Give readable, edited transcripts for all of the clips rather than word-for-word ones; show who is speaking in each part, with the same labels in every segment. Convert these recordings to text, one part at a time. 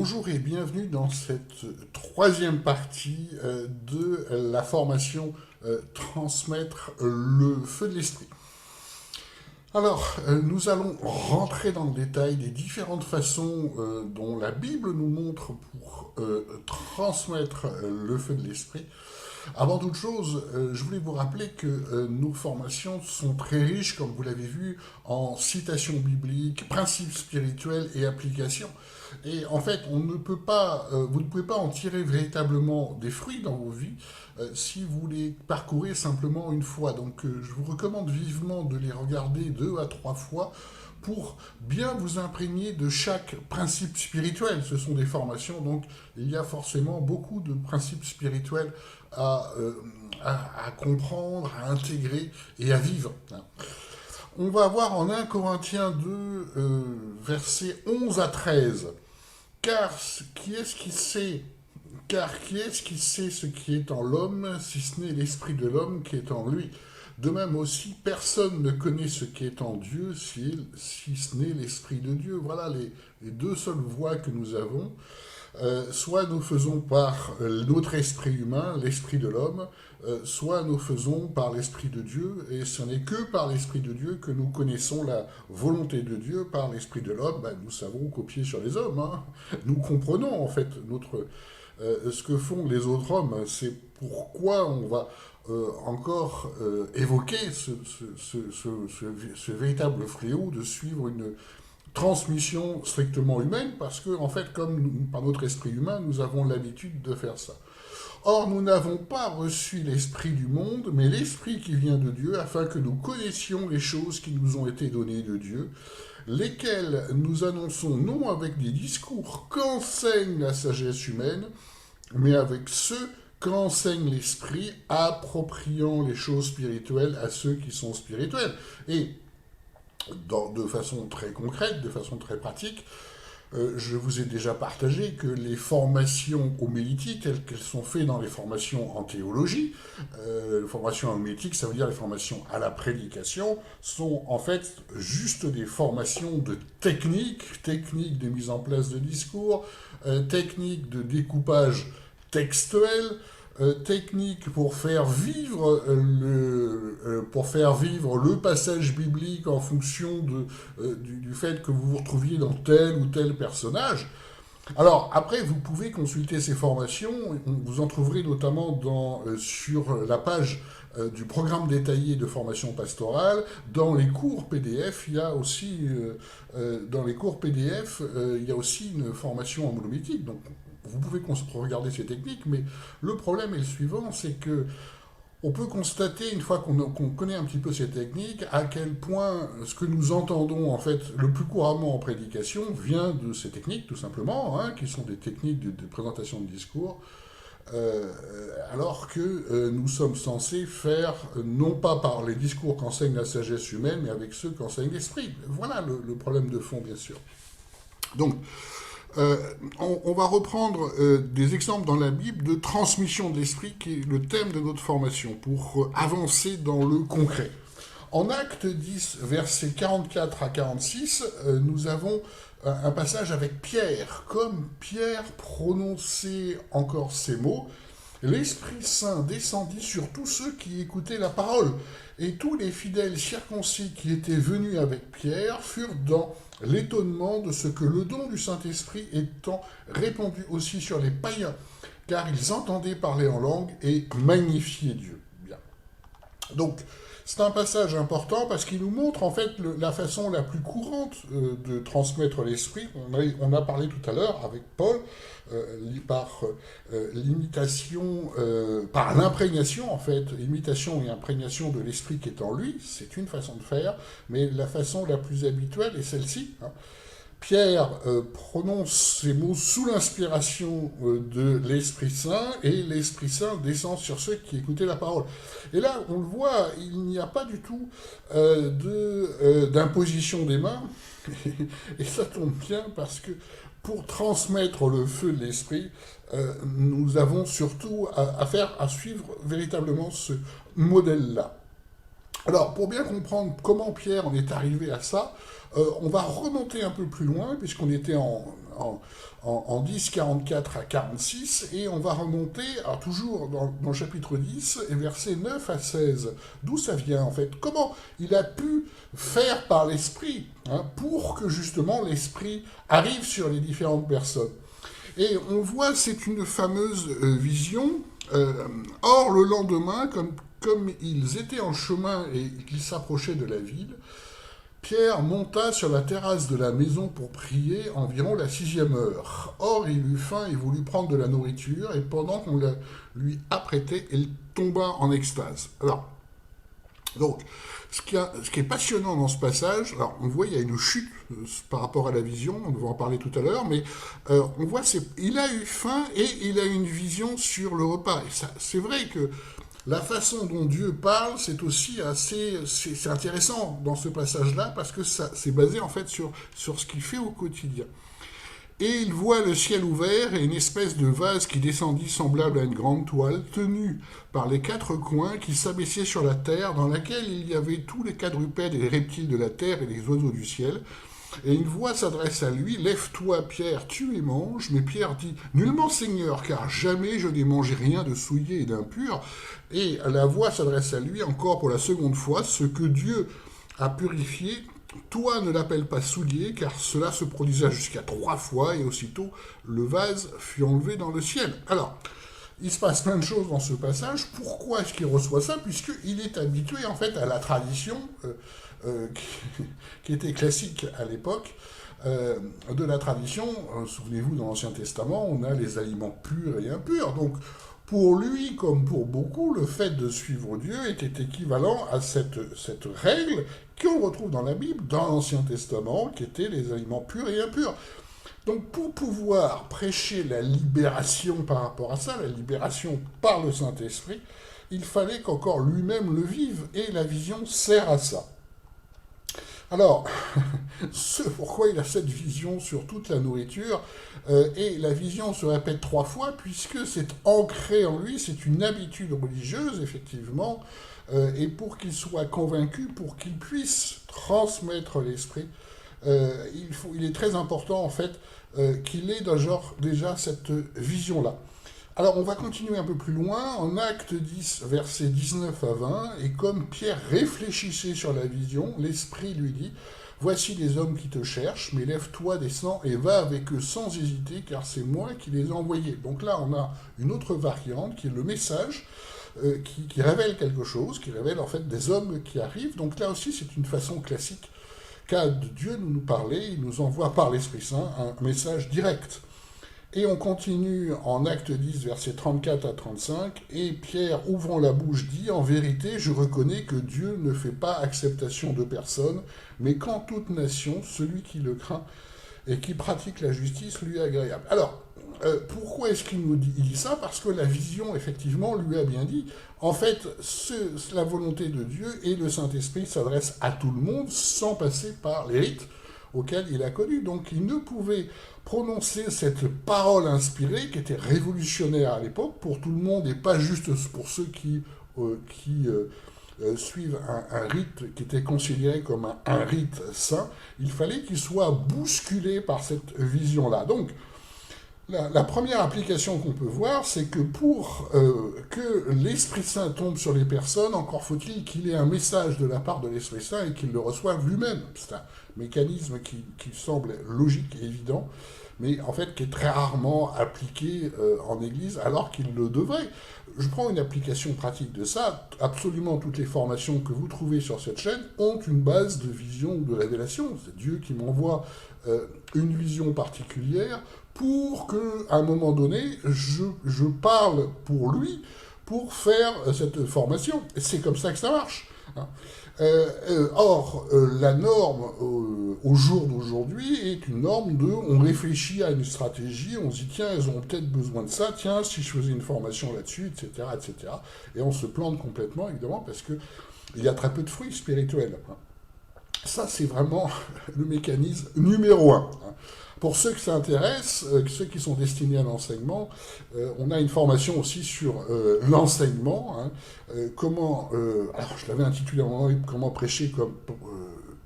Speaker 1: Bonjour et bienvenue dans cette troisième partie de la formation Transmettre le feu de l'esprit. Alors, nous allons rentrer dans le détail des différentes façons dont la Bible nous montre pour transmettre le feu de l'esprit. Avant toute chose, je voulais vous rappeler que nos formations sont très riches, comme vous l'avez vu, en citations bibliques, principes spirituels et applications. Et en fait, vous ne pouvez pas en tirer véritablement des fruits dans vos vies si vous les parcourez simplement une fois. Donc, je vous recommande vivement de les regarder 2 à 3 fois pour bien vous imprégner de chaque principe spirituel. Ce sont des formations, donc il y a forcément beaucoup de principes spirituels à comprendre, à intégrer et à vivre. On va voir en 1 Corinthiens 2, versets 11 à 13. Car qui est-ce qui sait ce qui est en l'homme, si ce n'est l'esprit de l'homme qui est en lui? De même aussi, personne ne connaît ce qui est en Dieu, si ce n'est l'esprit de Dieu. Voilà les deux seules voies que nous avons. Soit nous faisons par notre esprit humain, l'esprit de l'homme, soit nous faisons par l'esprit de Dieu, et ce n'est que par l'esprit de Dieu que nous connaissons la volonté de Dieu. Par l'esprit de l'homme, nous savons copier sur les hommes. Nous comprenons en fait ce que font les autres hommes. C'est pourquoi on va encore évoquer ce véritable fléau de suivre une transmission strictement humaine, parce que, en fait, par notre esprit humain, nous avons l'habitude de faire ça. Or, nous n'avons pas reçu l'esprit du monde, mais l'esprit qui vient de Dieu, afin que nous connaissions les choses qui nous ont été données de Dieu, lesquelles nous annonçons non avec des discours qu'enseigne la sagesse humaine, mais avec ceux qu'enseigne l'esprit, appropriant les choses spirituelles à ceux qui sont spirituels. Et de façon très concrète, de façon très pratique, je vous ai déjà partagé que les formations homilétiques, telles qu'elles sont faites dans les formations en théologie, les formations homilétiques, ça veut dire les formations à la prédication, sont en fait juste des formations de techniques de mise en place de discours, techniques de découpage textuel, technique pour faire vivre le passage biblique en fonction du fait que vous vous retrouviez dans tel ou tel personnage. Alors, après, vous pouvez consulter ces formations, vous en trouverez notamment sur la page du programme détaillé de formation pastorale. Dans les cours PDF, il y a aussi, une formation en homilétique. Donc, vous pouvez regarder ces techniques, mais le problème est le suivant, c'est que on peut constater, une fois qu'on connaît un petit peu ces techniques, à quel point ce que nous entendons en fait le plus couramment en prédication vient de ces techniques, tout simplement, qui sont des techniques de présentation de discours, alors que nous sommes censés faire, non pas par les discours qu'enseigne la sagesse humaine, mais avec ceux qu'enseigne l'esprit. Voilà le problème de fond, bien sûr. Donc, on va reprendre des exemples dans la Bible de transmission de l'esprit, qui est le thème de notre formation, pour avancer dans le concret. En Acte 10, versets 44 à 46, nous avons un passage avec Pierre. Comme Pierre prononçait encore ces mots, l'Esprit Saint descendit sur tous ceux qui écoutaient la parole, et tous les fidèles circoncis qui étaient venus avec Pierre furent dans l'étonnement de ce que le don du Saint-Esprit étant répandu aussi sur les païens, car ils entendaient parler en langue et magnifier Dieu. Bien. Donc, c'est un passage important parce qu'il nous montre en fait la façon la plus courante de transmettre l'esprit. On a parlé tout à l'heure avec Paul par l'imitation, par l'imprégnation en fait, imitation et imprégnation de l'esprit qui est en lui. C'est une façon de faire, mais la façon la plus habituelle est celle-ci. Pierre prononce ces mots sous l'inspiration de l'Esprit Saint, et l'Esprit Saint descend sur ceux qui écoutaient la parole. Et là, on le voit, il n'y a pas du tout d'imposition des mains, et ça tombe bien parce que pour transmettre le feu de l'Esprit, nous avons surtout à suivre véritablement ce modèle-là. Alors, pour bien comprendre comment Pierre en est arrivé à ça, on va remonter un peu plus loin, puisqu'on était en 10, 44 à 46, et on va remonter, alors toujours dans le chapitre 10, et versets 9 à 16. D'où ça vient en fait? Comment il a pu faire par l'esprit, hein, pour que justement l'esprit arrive sur les différentes personnes? Et on voit, c'est une fameuse vision. Or, le lendemain, comme ils étaient en chemin et qu'ils s'approchaient de la ville, Pierre monta sur la terrasse de la maison pour prier environ la 6e heure. Or, il eut faim et voulut prendre de la nourriture, et pendant qu'on la lui apprêtait, il tomba en extase. Alors, donc, ce qui est passionnant dans ce passage, alors on voit il y a une chute par rapport à la vision, on va en parler tout à l'heure, mais on voit il a eu faim et il a eu une vision sur le repas. Et c'est vrai que la façon dont Dieu parle, c'est aussi c'est intéressant dans ce passage-là, parce que c'est basé en fait sur ce qu'il fait au quotidien. Et il voit le ciel ouvert et une espèce de vase qui descendit semblable à une grande toile, tenue par les 4 coins, qui s'abaissait sur la terre, dans laquelle il y avait tous les quadrupèdes et les reptiles de la terre et les oiseaux du ciel. Et une voix s'adresse à lui, « Lève-toi, Pierre, tue et mange. » Mais Pierre dit, « Nullement, Seigneur, car jamais je n'ai mangé rien de souillé et d'impur. » Et la voix s'adresse à lui encore pour la seconde fois, « Ce que Dieu a purifié, toi ne l'appelle pas souillé, car cela se produisa jusqu'à 3 fois, et aussitôt le vase fut enlevé dans le ciel. » Alors, il se passe plein de choses dans ce passage. Pourquoi est-ce qu'il reçoit ça? Puisqu'il est habitué en fait à la tradition qui était classique à l'époque, de la tradition. Souvenez-vous, dans l'Ancien Testament, on a les aliments purs et impurs. Donc, pour lui, comme pour beaucoup, le fait de suivre Dieu était équivalent à cette règle qu'on retrouve dans la Bible, dans l'Ancien Testament, qui étaient les aliments purs et impurs. Donc pour pouvoir prêcher la libération par rapport à ça, la libération par le Saint-Esprit, il fallait qu'encore lui-même le vive, et la vision sert à ça. Alors, ce pourquoi il a cette vision sur toute la nourriture, et la vision se répète 3 fois, puisque c'est ancré en lui, c'est une habitude religieuse, effectivement, et pour qu'il soit convaincu, pour qu'il puisse transmettre l'esprit, il est très important, en fait, qu'il ait déjà cette vision-là. Alors, on va continuer un peu plus loin, en Acte 10, versets 19 à 20, et comme Pierre réfléchissait sur la vision, l'Esprit lui dit, « Voici les hommes qui te cherchent, mais lève-toi, descends, et va avec eux sans hésiter, car c'est moi qui les ai envoyés. » Donc là, on a une autre variante, qui est le message, qui révèle quelque chose, qui révèle en fait des hommes qui arrivent. Donc là aussi, c'est une façon classique qu'a de Dieu nous parler, il nous envoie par l'Esprit Saint un message direct. Et on continue en Acte 10, versets 34 à 35, et Pierre, ouvrant la bouche, dit, « En vérité, je reconnais que Dieu ne fait pas acceptation de personne, mais qu'en toute nation, celui qui le craint et qui pratique la justice lui est agréable. » Alors, pourquoi est-ce qu'il nous dit ça? Parce que la vision, effectivement, lui a bien dit, en fait, la volonté de Dieu et le Saint-Esprit s'adressent à tout le monde sans passer par les rites auxquels il a connu. Donc il ne pouvait prononcer cette parole inspirée qui était révolutionnaire à l'époque pour tout le monde et pas juste pour ceux qui suivent un rite qui était considéré comme un rite saint. Il fallait qu'il soit bousculé par cette vision-là. Donc, la première application qu'on peut voir, c'est que pour que l'Esprit Saint tombe sur les personnes, encore faut-il qu'il ait un message de la part de l'Esprit Saint et qu'il le reçoive lui-même. C'est un mécanisme qui semble logique et évident, mais en fait qui est très rarement appliqué en Église, alors qu'il le devrait. Je prends une application pratique de ça. Absolument toutes les formations que vous trouvez sur cette chaîne ont une base de vision ou de révélation. C'est Dieu qui m'envoie une vision particulière pour qu'à un moment donné, je parle pour lui, pour faire cette formation. Et c'est comme ça que ça marche. Hein. Or, la norme au jour d'aujourd'hui est une norme de on réfléchit à une stratégie, on se dit tiens, elles ont peut-être besoin de ça, tiens, si je faisais une formation là-dessus, etc., etc. Et on se plante complètement, évidemment, parce qu'il y a très peu de fruits spirituels. Hein. Ça, c'est vraiment le mécanisme numéro 1. Hein. Pour ceux que ça intéresse, ceux qui sont destinés à l'enseignement, on a une formation aussi sur alors je l'avais intitulé à un moment, comment prêcher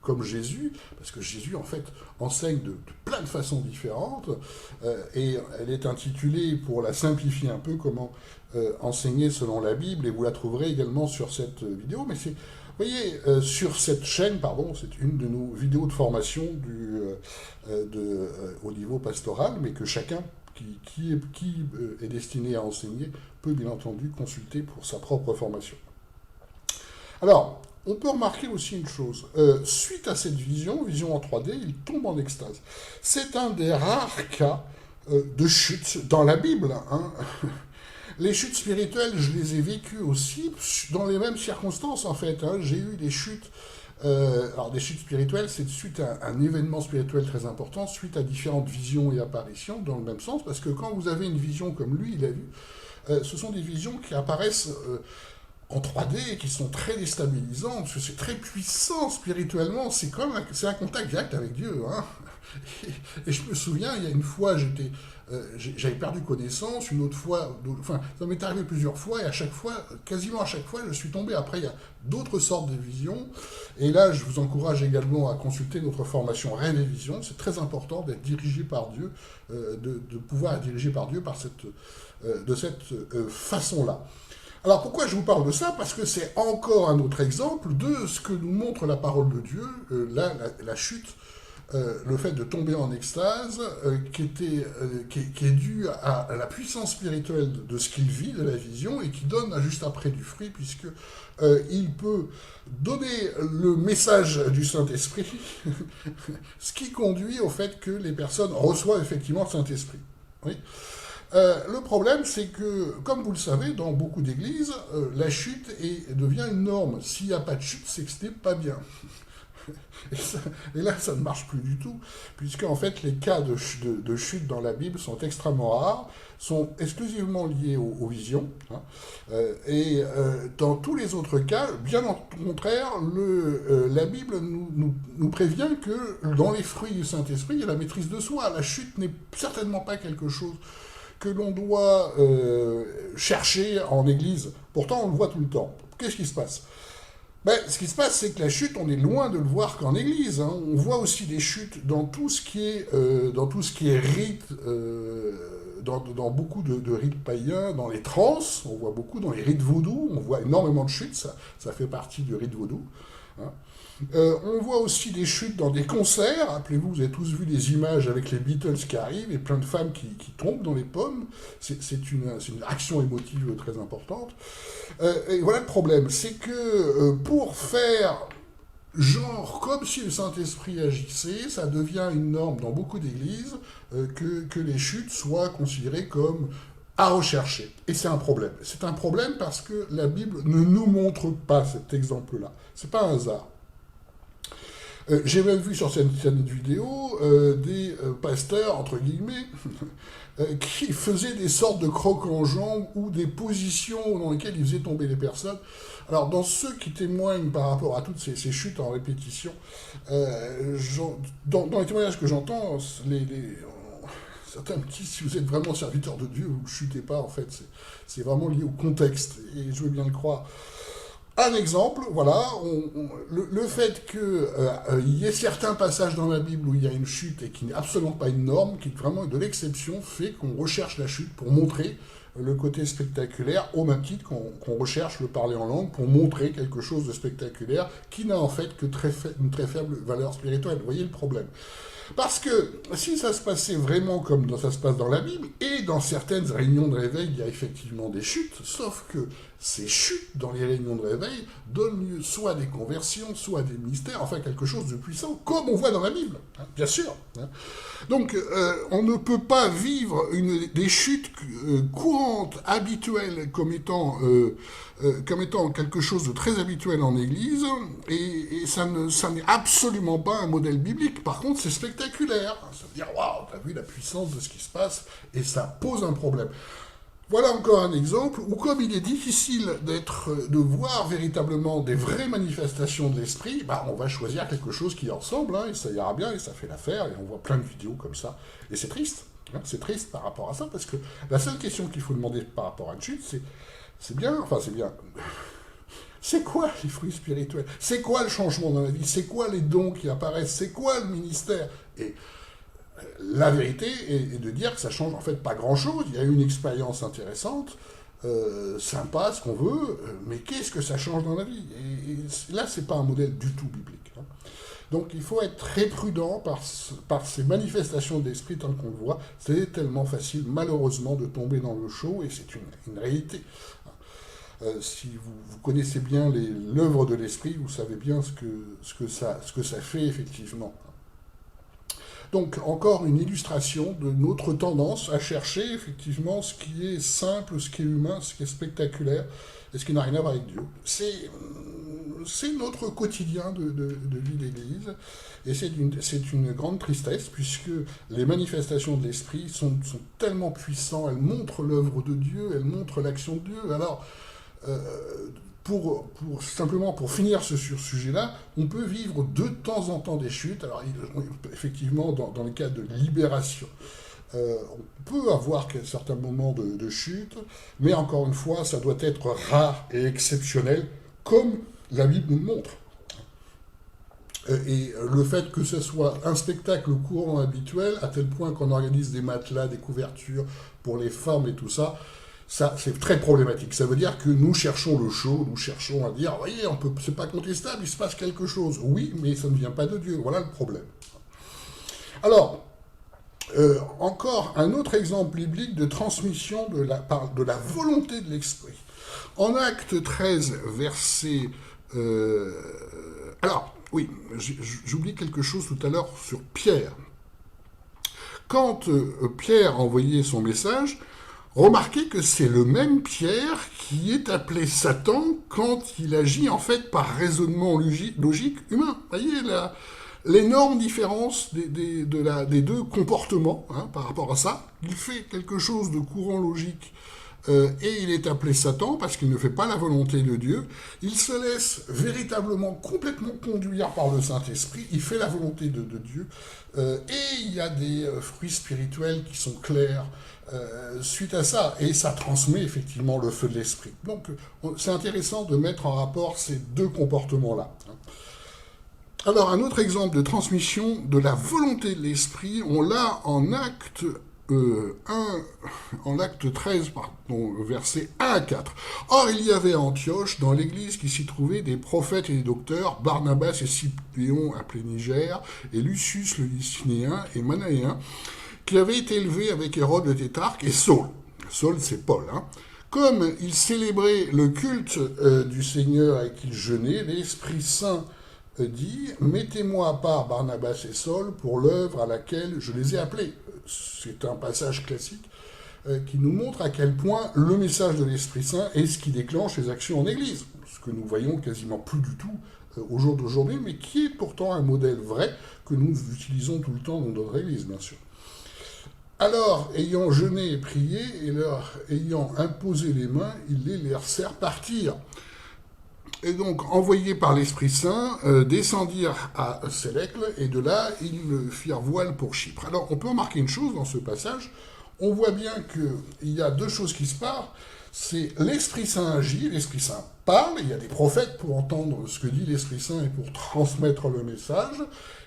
Speaker 1: comme Jésus, parce que Jésus, en fait, enseigne de plein de façons différentes, et elle est intitulée, pour la simplifier un peu, comment enseigner selon la Bible, et vous la trouverez également sur cette vidéo, mais c'est, vous voyez, sur cette chaîne, pardon, c'est une de nos vidéos de formation au niveau pastoral, mais que chacun qui est destiné à enseigner peut bien entendu consulter pour sa propre formation. Alors, on peut remarquer aussi une chose. Suite à cette vision en 3D, il tombe en extase. C'est un des rares cas de chute dans la Bible. Hein. Les chutes spirituelles, je les ai vécues aussi dans les mêmes circonstances, en fait. Hein. J'ai eu des chutes. Alors, des chutes spirituelles, c'est suite à un événement spirituel très important, suite à différentes visions et apparitions, dans le même sens, parce que quand vous avez une vision comme lui, il a vu, ce sont des visions qui apparaissent en 3D et qui sont très déstabilisantes, parce que c'est très puissant spirituellement, c'est un contact direct avec Dieu. Hein. Et je me souviens, il y a une fois, j'avais perdu connaissance, une autre fois, enfin, ça m'est arrivé plusieurs fois, et à chaque fois, quasiment à chaque fois, je suis tombé. Après, il y a d'autres sortes de visions, et là, je vous encourage également à consulter notre formation Rêve et Vision. C'est très important d'être dirigé par Dieu, de pouvoir être dirigé par Dieu de cette façon-là. Alors pourquoi je vous parle de ça? Parce que c'est encore un autre exemple de ce que nous montre la parole de Dieu, la chute, le fait de tomber en extase, qui est dû à la puissance spirituelle de ce qu'il vit, de la vision, et qui donne juste après du fruit, puisque il peut donner le message du Saint-Esprit, ce qui conduit au fait que les personnes reçoivent effectivement le Saint-Esprit. Oui. Le problème, c'est que, comme vous le savez, dans beaucoup d'églises, la chute devient une norme. S'il n'y a pas de chute, c'est que ce n'est pas bien. Et là, ça ne marche plus du tout, puisque en fait, les cas de chute dans la Bible sont extrêmement rares, sont exclusivement liés aux visions, hein, et dans tous les autres cas, bien au contraire, la Bible nous prévient que dans les fruits du Saint-Esprit, il y a la maîtrise de soi. La chute n'est certainement pas quelque chose que l'on doit chercher en Église. Pourtant, on le voit tout le temps. Qu'est-ce qui se passe? Ce qui se passe, c'est que la chute, on est loin de le voir qu'en Église. Hein. On voit aussi des chutes dans tout ce qui est rite, dans beaucoup de rites païens, dans les trans, on voit beaucoup, dans les rites vaudous, on voit énormément de chutes, ça fait partie du rite vaudou. Hein. On voit aussi des chutes dans des concerts. Rappelez-vous, vous avez tous vu des images avec les Beatles qui arrivent et plein de femmes qui tombent dans les pommes. C'est une action émotive très importante. Et voilà le problème, c'est que pour faire genre comme si le Saint-Esprit agissait, ça devient une norme dans beaucoup d'églises que les chutes soient considérées comme à rechercher. Et c'est un problème. C'est un problème parce que la Bible ne nous montre pas cet exemple-là. C'est pas un hasard. J'ai même vu sur cette vidéo des pasteurs, entre guillemets, qui faisaient des sortes de crocs en jambes ou des positions dans lesquelles ils faisaient tomber les personnes. Alors, dans ceux qui témoignent par rapport à toutes ces chutes en répétition, dans les témoignages que j'entends, certains me disent, si vous êtes vraiment serviteur de Dieu, vous ne chutez pas, en fait. C'est vraiment lié au contexte, et je veux bien le croire. Un exemple, voilà, le fait qu'il y ait certains passages dans la Bible où il y a une chute et qui n'est absolument pas une norme, qui est vraiment de l'exception, fait qu'on recherche la chute pour montrer le côté spectaculaire, au même titre qu'on recherche le parler en langue pour montrer quelque chose de spectaculaire qui n'a en fait que une très faible valeur spirituelle. Vous voyez le problème? Parce que si ça se passait vraiment comme ça se passe dans la Bible, et dans certaines réunions de réveil, il y a effectivement des chutes, sauf que ces chutes dans les réunions de réveil donnent lieu soit à des conversions, soit à des mystères, enfin quelque chose de puissant, comme on voit dans la Bible, hein, bien sûr. Hein. Donc on ne peut pas vivre des chutes courantes, habituelles, comme étant quelque chose de très habituel en Église, et ça n'est absolument pas un modèle biblique. Par contre, c'est spectaculaire. Ça veut dire, waouh, t'as vu la puissance de ce qui se passe, et ça pose un problème. Voilà encore un exemple où, comme il est difficile de voir véritablement des vraies manifestations de l'esprit, on va choisir quelque chose qui ressemble, hein, et ça ira bien, et ça fait l'affaire, et on voit plein de vidéos comme ça. Et c'est triste. Hein, c'est triste par rapport à ça, parce que la seule question qu'il faut demander par rapport à une chute, c'est bien, enfin c'est bien. C'est quoi les fruits spirituels? C'est quoi le changement dans la vie? C'est quoi les dons qui apparaissent? C'est quoi le ministère? Et la vérité est de dire que ça change en fait pas grand-chose. Il y a une expérience intéressante, sympa, ce qu'on veut, mais qu'est-ce que ça change dans la vie? Et là, c'est pas un modèle du tout biblique. Hein. Donc il faut être très prudent par ces manifestations de l'esprit tant qu'on le voit. C'est tellement facile, malheureusement, de tomber dans le show, et c'est une réalité. Si vous connaissez bien l'œuvre de l'esprit, vous savez bien ce que ça fait effectivement. Donc, encore une illustration de notre tendance à chercher effectivement ce qui est simple, ce qui est humain, ce qui est spectaculaire, et ce qui n'a rien à voir avec Dieu. C'est notre quotidien de vie d'Église, et c'est une grande tristesse, puisque les manifestations de l'Esprit sont tellement puissantes, elles montrent l'œuvre de Dieu, elles montrent l'action de Dieu. Alors, simplement pour finir sur ce sujet-là, on peut vivre de temps en temps des chutes. Alors, effectivement, dans le cas de libération, on peut avoir certains moments de chute, mais encore une fois, ça doit être rare et exceptionnel, comme la Bible nous le montre. Et le fait que ce soit un spectacle courant habituel, à tel point qu'on organise des matelas, des couvertures pour les femmes et tout ça, ça, c'est très problématique. Ça veut dire que nous cherchons le show, nous cherchons à dire, voyez, c'est pas contestable, il se passe quelque chose. Oui, mais ça ne vient pas de Dieu. Voilà le problème. Alors, encore un autre exemple biblique de transmission de la volonté de l'esprit. En Acte 13, verset... alors, oui, j'oublie quelque chose tout à l'heure sur Pierre. Quand Pierre a envoyé son message, remarquez que c'est le même Pierre qui est appelé Satan quand il agit en fait par raisonnement logique humain. Vous voyez l'énorme différence des deux comportements hein, par rapport à ça. Il fait quelque chose de courant logique et il est appelé Satan parce qu'il ne fait pas la volonté de Dieu. Il se laisse véritablement complètement conduire par le Saint-Esprit. Il fait la volonté de Dieu. Et il y a des fruits spirituels qui sont clairs suite à ça. Et ça transmet effectivement le feu de l'Esprit. Donc c'est intéressant de mettre en rapport ces deux comportements-là. Alors un autre exemple de transmission de la volonté de l'Esprit, on l'a en Acte 13, versets 1 à 4. Or, il y avait à Antioche, dans l'église qui s'y trouvait, des prophètes et des docteurs, Barnabas et Siméon appelé Niger, et Lucius le Lycinéen et Manaéen, qui avaient été élevés avec Hérode le tétrarque et Saul. Saul, c'est Paul. Hein. Comme ils célébraient le culte du Seigneur et qu'ils jeûnaient, l'Esprit Saint dit « Mettez-moi à part Barnabas et Saul pour l'œuvre à laquelle je les ai appelés. » C'est un passage classique qui nous montre à quel point le message de l'Esprit Saint est ce qui déclenche les actions en Église, ce que nous voyons quasiment plus du tout au jour d'aujourd'hui, mais qui est pourtant un modèle vrai que nous utilisons tout le temps dans notre Église, bien sûr. Alors, ayant jeûné et prié, et leur ayant imposé les mains, il les laissèrent partir. Et donc, envoyés par l'Esprit Saint, descendirent à Sélécle, et de là, ils firent voile pour Chypre. Alors, on peut remarquer une chose dans ce passage, on voit bien qu'il y a deux choses qui se passent, c'est l'Esprit Saint agit, l'Esprit Saint parle, il y a des prophètes pour entendre ce que dit l'Esprit Saint et pour transmettre le message,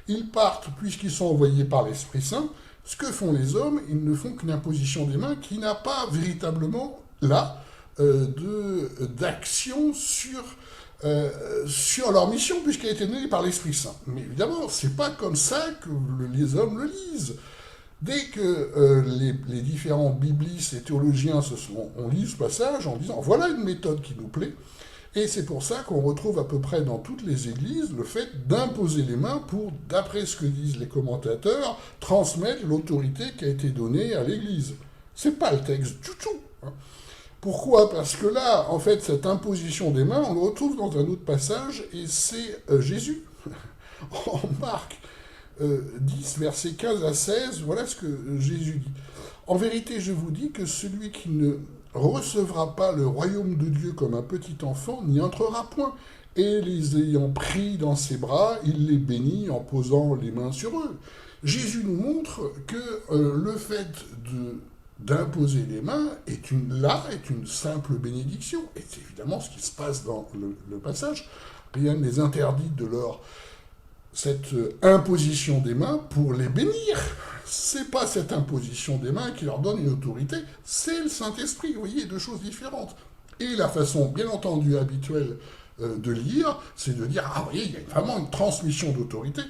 Speaker 1: ils partent puisqu'ils sont envoyés par l'Esprit Saint, ce que font les hommes, ils ne font qu'une imposition des mains qui n'a pas véritablement, là, d'action sur leur mission, puisqu'elle a été donnée par l'Esprit Saint. Mais évidemment, c'est pas comme ça que les hommes le lisent. Dès que les différents biblistes et théologiens ont lu ce passage en disant « voilà une méthode qui nous plaît », et c'est pour ça qu'on retrouve à peu près dans toutes les églises le fait d'imposer les mains pour, d'après ce que disent les commentateurs, transmettre l'autorité qui a été donnée à l'église. C'est pas le texte du tout. Hein. Pourquoi? Parce que là, en fait, cette imposition des mains, on le retrouve dans un autre passage, et c'est Jésus. En Marc 10, versets 15 à 16, voilà ce que Jésus dit. « En vérité, je vous dis que celui qui ne recevra pas le royaume de Dieu comme un petit enfant n'y entrera point. Et les ayant pris dans ses bras, il les bénit en posant les mains sur eux. » Jésus nous montre que le fait d'imposer les mains est une simple bénédiction. Et c'est évidemment ce qui se passe dans le passage. Rien ne les interdit de leur cette imposition des mains pour les bénir. C'est pas cette imposition des mains qui leur donne une autorité, c'est le Saint-Esprit. Vous voyez, deux choses différentes. Et la façon, bien entendu, habituelle de lire, c'est de dire, ah, vous voyez, il y a vraiment une transmission d'autorité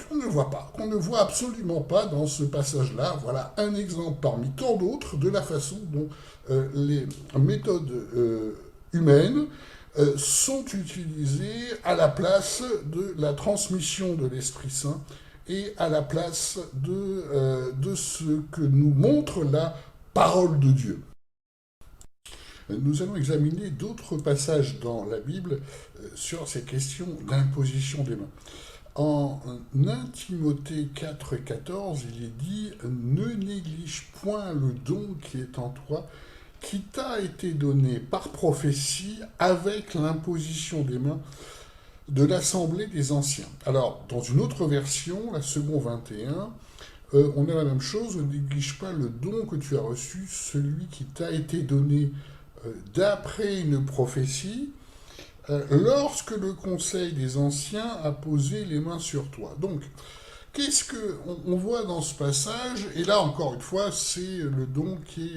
Speaker 1: qu'on ne voit pas, qu'on ne voit absolument pas dans ce passage-là. Voilà un exemple parmi tant d'autres de la façon dont les méthodes humaines sont utilisées à la place de la transmission de l'Esprit Saint et à la place de ce que nous montre la parole de Dieu. Nous allons examiner d'autres passages dans la Bible sur ces questions d'imposition des mains. En 1 Timothée 4,14, il est dit « Ne néglige point le don qui est en toi, qui t'a été donné par prophétie avec l'imposition des mains de l'Assemblée des Anciens. » Alors, dans une autre version, la seconde 21, on a la même chose, ne néglige pas le don que tu as reçu, celui qui t'a été donné d'après une prophétie, lorsque le Conseil des Anciens a posé les mains sur toi. Donc, qu'est-ce qu'on voit dans ce passage? Et là, encore une fois, c'est le don qui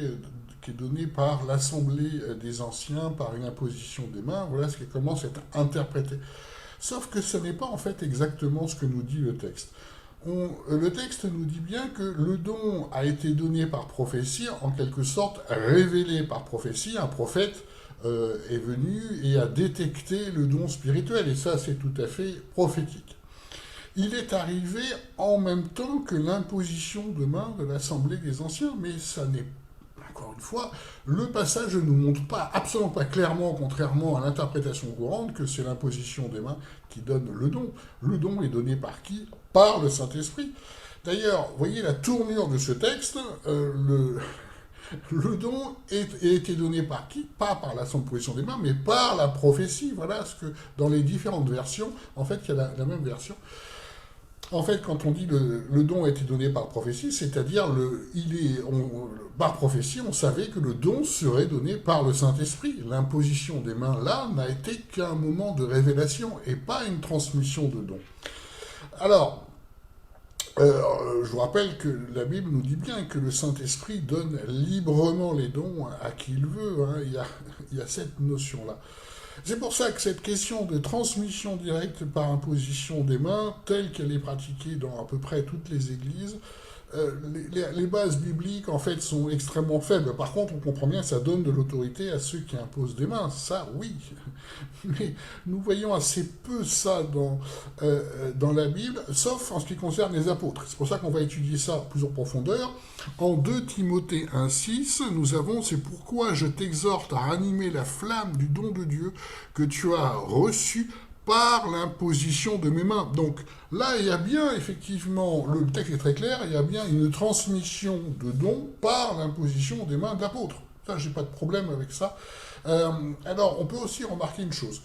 Speaker 1: est donné par l'Assemblée des Anciens, par une imposition des mains. Voilà ce qui commence à être interprété. Sauf que ce n'est pas en fait exactement ce que nous dit le texte. Le texte nous dit bien que le don a été donné par prophétie, en quelque sorte révélé par prophétie. Un prophète est venu et a détecté le don spirituel, et ça c'est tout à fait prophétique. Il est arrivé en même temps que l'imposition de main de l'Assemblée des Anciens, mais ça n'est encore une fois, le passage ne nous montre pas, absolument pas clairement, contrairement à l'interprétation courante, que c'est l'imposition des mains qui donne le don. Le don est donné par qui? Par le Saint-Esprit. D'ailleurs, vous voyez la tournure de ce texte, le don a été donné par qui? Pas par la imposition des mains, mais par la prophétie. Voilà ce que, dans les différentes versions, en fait, il y a la même version. En fait, quand on dit le don a été donné par prophétie, c'est-à-dire par prophétie, on savait que le don serait donné par le Saint-Esprit. L'imposition des mains, là, n'a été qu'un moment de révélation et pas une transmission de don. Alors, je vous rappelle que la Bible nous dit bien que le Saint-Esprit donne librement les dons à qui il veut. Hein. Il y a cette notion-là. C'est pour ça que cette question de transmission directe par imposition des mains, telle qu'elle est pratiquée dans à peu près toutes les églises, les bases bibliques, en fait, sont extrêmement faibles. Par contre, on comprend bien que ça donne de l'autorité à ceux qui imposent des mains. Ça, oui. Mais nous voyons assez peu ça dans la Bible, sauf en ce qui concerne les apôtres. C'est pour ça qu'on va étudier ça plus en profondeur. En 2 Timothée 1,6, nous avons « C'est pourquoi je t'exhorte à ranimer la flamme du don de Dieu que tu as reçu par l'imposition de mes mains. » Donc là, il y a bien, effectivement, le texte est très clair, il y a bien une transmission de dons par l'imposition des mains de l'apôtre. Ça, j'ai pas de problème avec ça. Alors, on peut aussi remarquer une chose.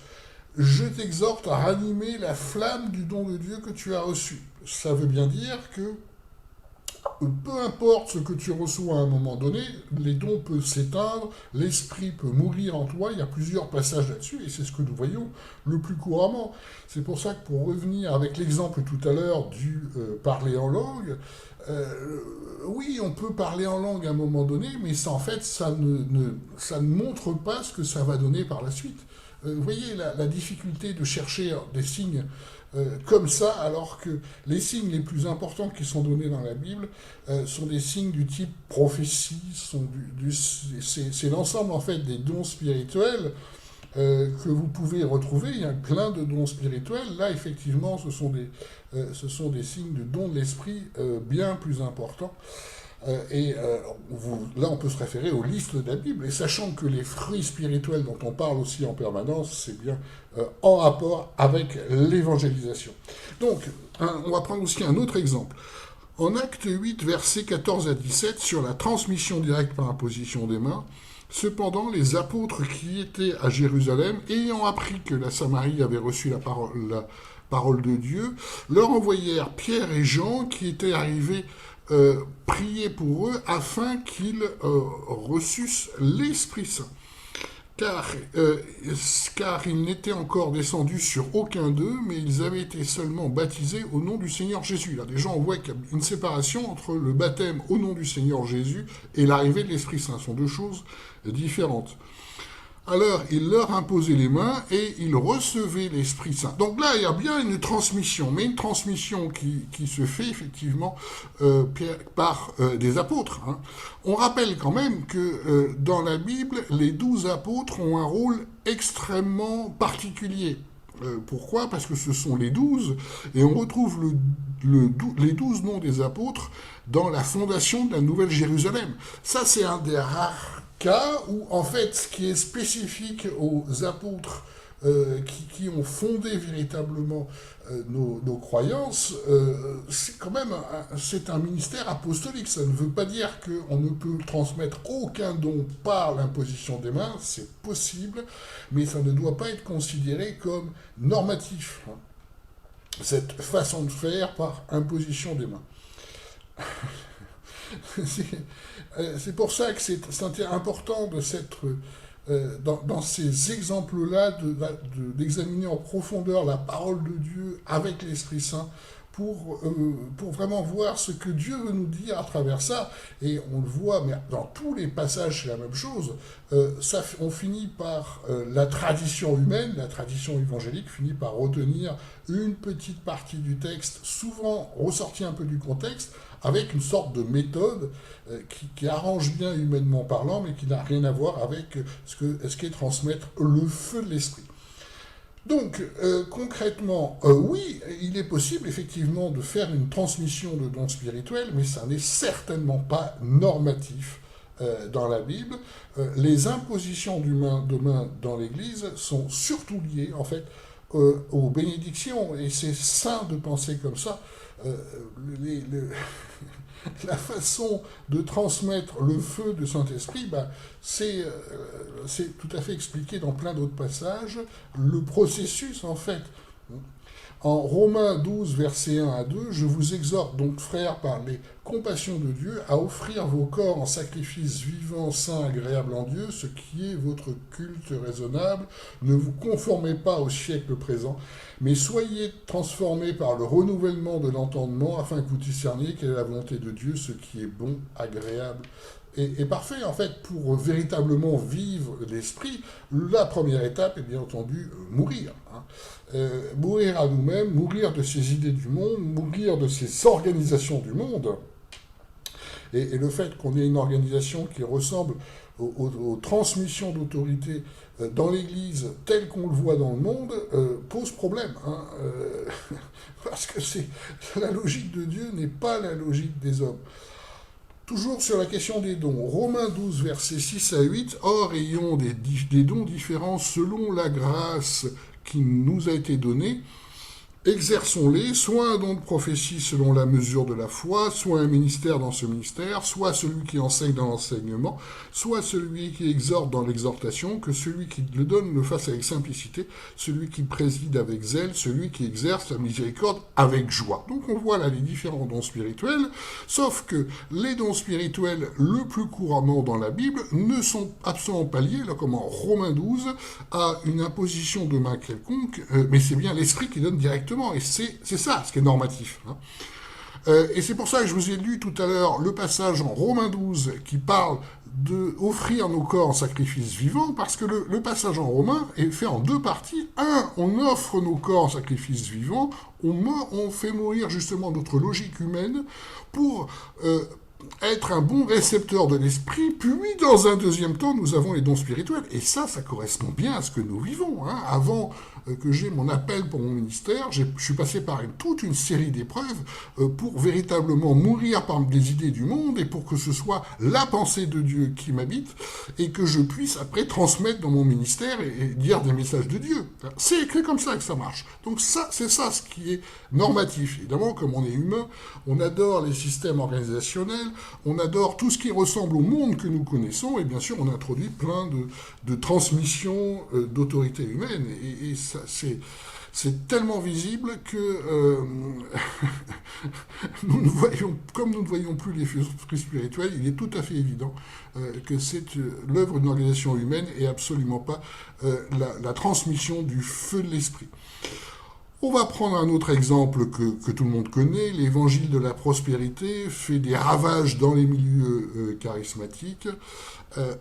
Speaker 1: Je t'exhorte à ranimer la flamme du don de Dieu que tu as reçu. Ça veut bien dire que peu importe ce que tu reçois à un moment donné, les dons peuvent s'éteindre, l'esprit peut mourir en toi, il y a plusieurs passages là-dessus, et c'est ce que nous voyons le plus couramment. C'est pour ça que pour revenir avec l'exemple tout à l'heure du parler en langue, oui, on peut parler en langue à un moment donné, mais ça, en fait, ça ne montre pas ce que ça va donner par la suite. Vous voyez la difficulté de chercher des signes comme ça, alors que les signes les plus importants qui sont donnés dans la Bible sont des signes du type prophétie, c'est l'ensemble en fait des dons spirituels que vous pouvez retrouver. Il y a plein de dons spirituels. Là, effectivement, ce sont des signes de dons de l'esprit bien plus importants. Là, on peut se référer aux listes de la Bible, et sachant que les fruits spirituels dont on parle aussi en permanence, c'est bien en rapport avec l'évangélisation. Donc, on va prendre aussi un autre exemple. En Acte 8, versets 14 à 17, sur la transmission directe par imposition des mains, cependant, les apôtres qui étaient à Jérusalem, ayant appris que la Samarie avait reçu la parole de Dieu, leur envoyèrent Pierre et Jean, qui étaient arrivés prier pour eux afin qu'ils reçussent l'Esprit Saint. Car ils n'étaient encore descendus sur aucun d'eux, mais ils avaient été seulement baptisés au nom du Seigneur Jésus. Là, déjà, on voit qu'il y a une séparation entre le baptême au nom du Seigneur Jésus et l'arrivée de l'Esprit Saint. Ce sont deux choses différentes. Alors, il leur imposait les mains et ils recevaient l'Esprit Saint. Donc là, il y a bien une transmission, mais une transmission qui se fait effectivement par des apôtres. Hein. On rappelle quand même que dans la Bible, les 12 apôtres ont un rôle extrêmement particulier. Pourquoi? Parce que ce sont les 12, et on retrouve les 12 noms des apôtres dans la fondation de la Nouvelle Jérusalem. Ça, c'est un des rares cas où, en fait, ce qui est spécifique aux apôtres qui ont fondé véritablement nos croyances, c'est quand même c'est un ministère apostolique. Ça ne veut pas dire qu'on ne peut transmettre aucun don par l'imposition des mains, c'est possible, mais ça ne doit pas être considéré comme normatif, hein, cette façon de faire par imposition des mains. C'est pour ça que c'est important de s'être, dans ces exemples-là, d'examiner en profondeur la parole de Dieu avec l'Esprit Saint pour vraiment voir ce que Dieu veut nous dire à travers ça. Et on le voit, mais dans tous les passages, c'est la même chose. On finit par la tradition humaine, la tradition évangélique finit par retenir une petite partie du texte, souvent ressortie un peu du contexte, avec une sorte de méthode qui arrange bien humainement parlant, mais qui n'a rien à voir avec ce qu'est transmettre le feu de l'esprit. Donc, concrètement, oui, il est possible effectivement de faire une transmission de dons spirituels, mais ça n'est certainement pas normatif dans la Bible. Les impositions de main dans l'Église sont surtout liées, en fait, aux bénédictions, et c'est sain de penser comme ça. La façon de transmettre le feu du Saint-Esprit, c'est tout à fait expliqué dans plein d'autres passages. Le processus, en fait, en Romains 12, versets 1 à 2, « Je vous exhorte donc, frères, par les compassions de Dieu, à offrir vos corps en sacrifice vivant, saint, agréable en Dieu, ce qui est votre culte raisonnable. Ne vous conformez pas au siècle présent, mais soyez transformés par le renouvellement de l'entendement, afin que vous discerniez quelle est la volonté de Dieu, ce qui est bon, agréable et parfait. » En fait, pour véritablement vivre l'esprit, la première étape est bien entendu mourir. Hein. Mourir à nous-mêmes, mourir de ces idées du monde, mourir de ces organisations du monde. Et le fait qu'on ait une organisation qui ressemble aux transmissions d'autorité dans l'Église telle qu'on le voit dans le monde pose problème. Hein, parce que la logique de Dieu n'est pas la logique des hommes. Toujours sur la question des dons, Romains 12, versets 6 à 8, « Or, ayons des dons différents selon la grâce qui nous a été donnée, exerçons-les, soit un don de prophétie selon la mesure de la foi, soit un ministère dans ce ministère, soit celui qui enseigne dans l'enseignement, soit celui qui exhorte dans l'exhortation, que celui qui le donne le fasse avec simplicité, celui qui préside avec zèle, celui qui exerce la miséricorde avec joie. » Donc on voit là les différents dons spirituels, sauf que les dons spirituels le plus couramment dans la Bible ne sont absolument pas liés, là comme en Romains 12, à une imposition de main quelconque, mais c'est bien l'Esprit qui donne directement. Et c'est ça, ce qui est normatif. Hein. Et c'est pour ça que je vous ai lu tout à l'heure le passage en Romains 12 qui parle d'offrir nos corps en sacrifice vivant, parce que le passage en Romains est fait en deux parties. Un, on offre nos corps en sacrifice vivant, on fait mourir justement notre logique humaine pour être un bon récepteur de l'esprit, puis dans un deuxième temps, nous avons les dons spirituels. Et ça correspond bien à ce que nous vivons. Hein. Avant que j'ai mon appel pour mon ministère, je suis passé par toute une série d'épreuves pour véritablement mourir par des idées du monde et pour que ce soit la pensée de Dieu qui m'habite et que je puisse après transmettre dans mon ministère et dire des messages de Dieu. C'est que comme ça que ça marche. Donc ça, c'est ça ce qui est normatif. Évidemment, comme on est humain, on adore les systèmes organisationnels, on adore tout ce qui ressemble au monde que nous connaissons, et bien sûr, on introduit plein de transmissions d'autorité humaine. Et ça, c'est tellement visible que comme nous ne voyons plus les esprits spirituels, il est tout à fait évident que c'est l'œuvre d'une organisation humaine et absolument pas la transmission du feu de l'esprit. On va prendre un autre exemple que tout le monde connaît. L'évangile de la prospérité fait des ravages dans les milieux charismatiques,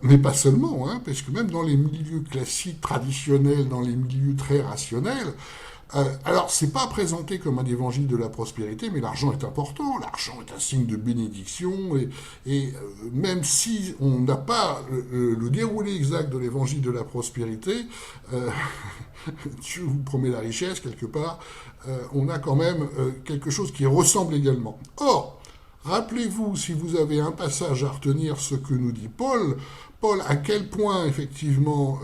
Speaker 1: mais pas seulement, hein, parce que même dans les milieux classiques, traditionnels, dans les milieux très rationnels, alors c'est pas présenté comme un évangile de la prospérité, mais l'argent est important, l'argent est un signe de bénédiction, et même si on n'a pas le déroulé exact de l'évangile de la prospérité, Dieu vous promet la richesse quelque part, on a quand même quelque chose qui ressemble également. Or, rappelez-vous, si vous avez un passage à retenir, ce que nous dit Paul, à quel point, effectivement,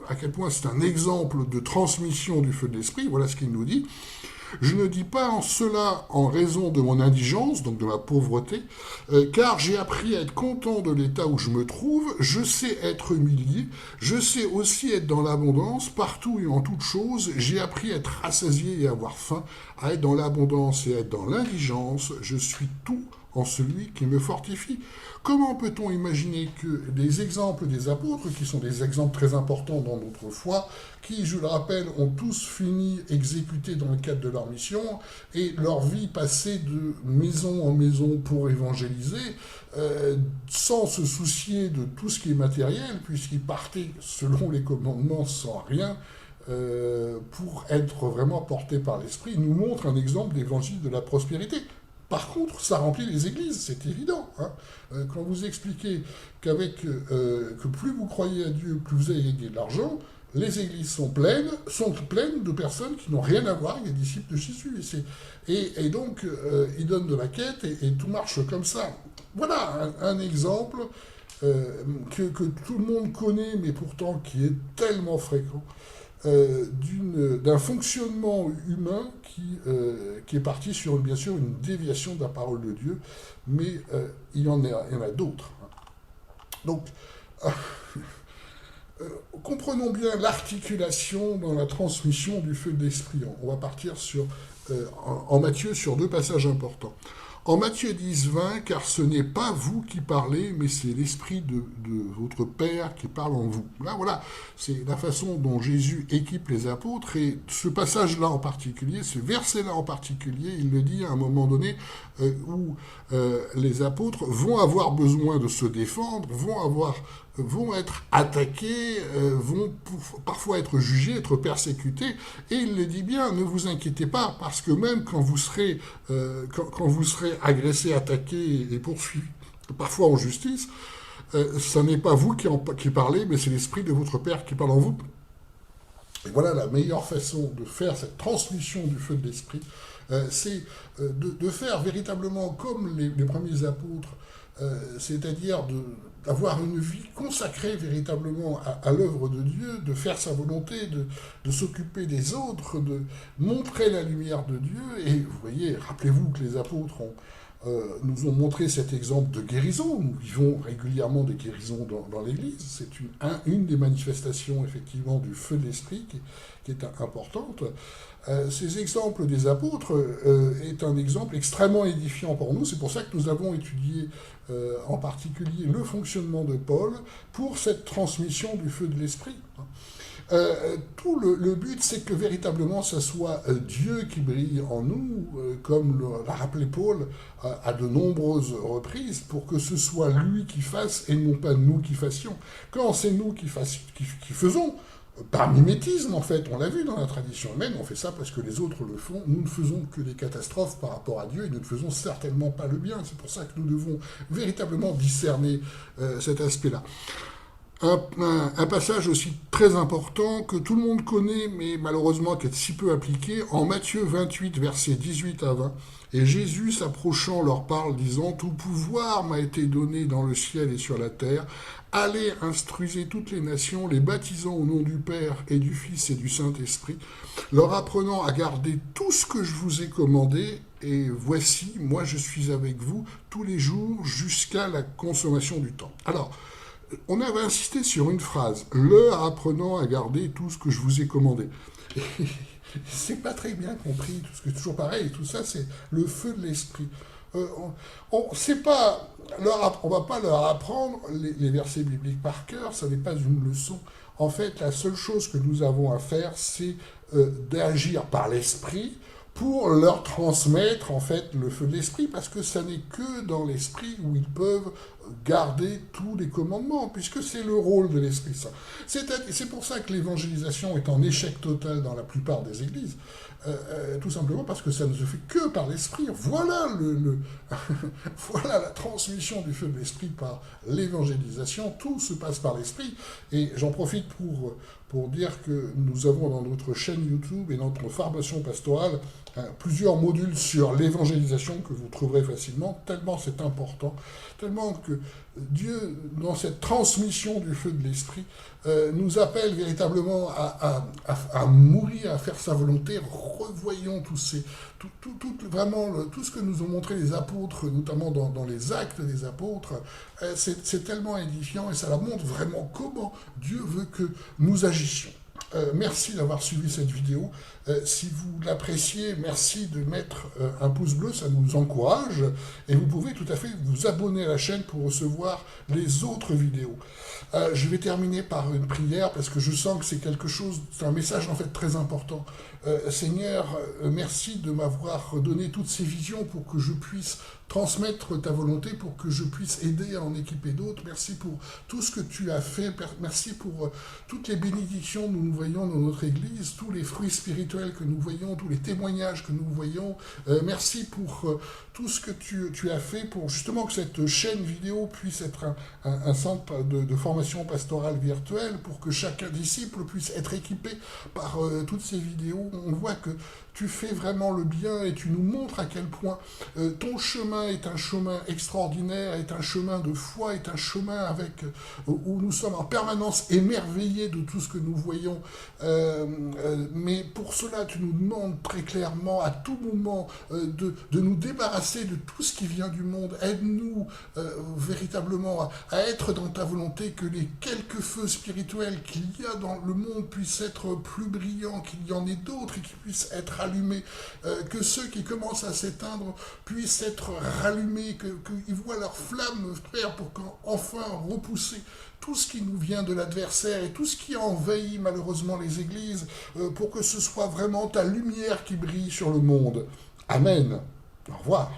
Speaker 1: à quel point c'est un exemple de transmission du feu de l'esprit, voilà ce qu'il nous dit. Je ne dis pas en cela en raison de mon indigence, donc de ma pauvreté, car j'ai appris à être content de l'état où je me trouve, je sais être humilié, je sais aussi être dans l'abondance, partout et en toutes choses, j'ai appris à être rassasié et à avoir faim, à être dans l'abondance et à être dans l'indigence, je suis tout en celui qui me fortifie. Comment peut-on imaginer que les exemples des apôtres, qui sont des exemples très importants dans notre foi, qui, je le rappelle, ont tous fini exécutés dans le cadre de leur mission, et leur vie passée de maison en maison pour évangéliser, sans se soucier de tout ce qui est matériel, puisqu'ils partaient selon les commandements sans rien, pour être vraiment portés par l'Esprit, nous montre un exemple d'évangile de la prospérité. Par contre, ça remplit les églises, c'est évident. Hein. Quand vous expliquez que plus vous croyez à Dieu, plus vous allez gagner de l'argent, les églises sont pleines de personnes qui n'ont rien à voir avec les disciples de Jésus. Et donc, ils donnent de la quête et tout marche comme ça. Voilà un exemple que tout le monde connaît, mais pourtant qui est tellement fréquent. D'un fonctionnement humain qui est parti sur, bien sûr, une déviation de la parole de Dieu, mais il y en a d'autres. Donc, comprenons bien l'articulation dans la transmission du feu de l'esprit. On va partir en Matthieu sur deux passages importants. En Matthieu 10, 20, car ce n'est pas vous qui parlez, mais c'est l'esprit de votre Père qui parle en vous. Là, voilà, c'est la façon dont Jésus équipe les apôtres, et ce passage-là en particulier, ce verset-là en particulier, il le dit à un moment donné où les apôtres vont avoir besoin de se défendre, vont être attaqués, vont parfois être jugés, être persécutés, et il le dit bien, ne vous inquiétez pas, parce que même quand vous serez agressé, attaqué et poursuivi, parfois en justice, ce n'est pas vous qui parlez, mais c'est l'Esprit de votre Père qui parle en vous. Et voilà la meilleure façon de faire cette transmission du feu de l'Esprit, c'est de faire véritablement comme les premiers apôtres, c'est-à-dire d'avoir une vie consacrée véritablement à l'œuvre de Dieu, de faire sa volonté, de s'occuper des autres, de montrer la lumière de Dieu. Et vous voyez, rappelez-vous que les apôtres nous ont montré cet exemple de guérison. Nous vivons régulièrement des guérisons dans l'Église. C'est une des manifestations, effectivement, du feu de l'Esprit qui est importante. Ces exemples des apôtres est un exemple extrêmement édifiant pour nous. C'est pour ça que nous avons étudié en particulier le fonctionnement de Paul pour cette transmission du feu de l'Esprit. Tout le but, c'est que véritablement, ce soit Dieu qui brille en nous, comme l'a rappelé Paul à de nombreuses reprises, pour que ce soit lui qui fasse et non pas nous qui fassions. Quand c'est nous qui faisons, par mimétisme, en fait, on l'a vu dans la tradition humaine, on fait ça parce que les autres le font, nous ne faisons que des catastrophes par rapport à Dieu et nous ne faisons certainement pas le bien. C'est pour ça que nous devons véritablement discerner cet aspect-là. Un passage aussi très important que tout le monde connaît, mais malheureusement qui est si peu appliqué, en Matthieu 28, versets 18 à 20. Et Jésus, s'approchant, leur parle, disant « Tout pouvoir m'a été donné dans le ciel et sur la terre. Allez, instruisez toutes les nations, les baptisant au nom du Père et du Fils et du Saint-Esprit, leur apprenant à garder tout ce que je vous ai commandé. Et voici, moi je suis avec vous tous les jours jusqu'à la consommation du temps. » Alors, on avait insisté sur une phrase, leur apprenant à garder tout ce que je vous ai commandé. c'est pas très bien compris, tout ce que toujours pareil, tout ça, c'est le feu de l'esprit. C'est pas on va pas leur apprendre les versets bibliques par cœur, ça n'est pas une leçon. En fait, la seule chose que nous avons à faire, c'est d'agir par l'esprit pour leur transmettre en fait le feu de l'esprit, parce que ça n'est que dans l'esprit où ils peuvent garder tous les commandements, puisque c'est le rôle de l'esprit saint. C'est pour ça que l'évangélisation est en échec total dans la plupart des églises, tout simplement parce que ça ne se fait que par l'esprit. Voilà voilà la transmission du feu de l'esprit par l'évangélisation, tout se passe par l'esprit, et j'en profite pour dire que nous avons dans notre chaîne YouTube et notre formation pastorale plusieurs modules sur l'évangélisation que vous trouverez facilement, tellement c'est important, tellement que Dieu, dans cette transmission du feu de l'esprit, nous appelle véritablement à mourir, à faire sa volonté. Revoyons vraiment tout ce que nous ont montré les apôtres, notamment dans les actes des apôtres. C'est tellement édifiant et ça montre vraiment comment Dieu veut que nous agissions. Merci d'avoir suivi cette vidéo. Si vous l'appréciez, merci de mettre un pouce bleu, ça nous encourage. Et vous pouvez tout à fait vous abonner à la chaîne pour recevoir les autres vidéos. Je vais terminer par une prière parce que je sens que c'est un message en fait très important. Seigneur, merci de m'avoir donné toutes ces visions pour que je puisse transmettre ta volonté, pour que je puisse aider à en équiper d'autres. Merci pour tout ce que tu as fait. Merci pour toutes les bénédictions que nous voyons dans notre Église, tous les fruits spirituels que nous voyons, tous les témoignages que nous voyons. Merci pour tout ce que tu as fait pour justement que cette chaîne vidéo puisse être un centre de formation pastorale virtuelle, pour que chaque disciple puisse être équipé par toutes ces vidéos. On voit que tu fais vraiment le bien et tu nous montres à quel point ton chemin est un chemin extraordinaire, est un chemin de foi, est un chemin où nous sommes en permanence émerveillés de tout ce que nous voyons. Mais pour cela, tu nous demandes très clairement, à tout moment, de nous débarrasser de tout ce qui vient du monde. Aide-nous véritablement à être dans ta volonté, que les quelques feux spirituels qu'il y a dans le monde puissent être plus brillants, qu'il y en ait d'autres et qui puissent être allumés, que ceux qui commencent à s'éteindre puissent être rallumés, qu'ils voient leur flamme, frère, pour qu'enfin repousser tout ce qui nous vient de l'adversaire et tout ce qui envahit malheureusement les églises, pour que ce soit vraiment ta lumière qui brille sur le monde. Amen. Au revoir.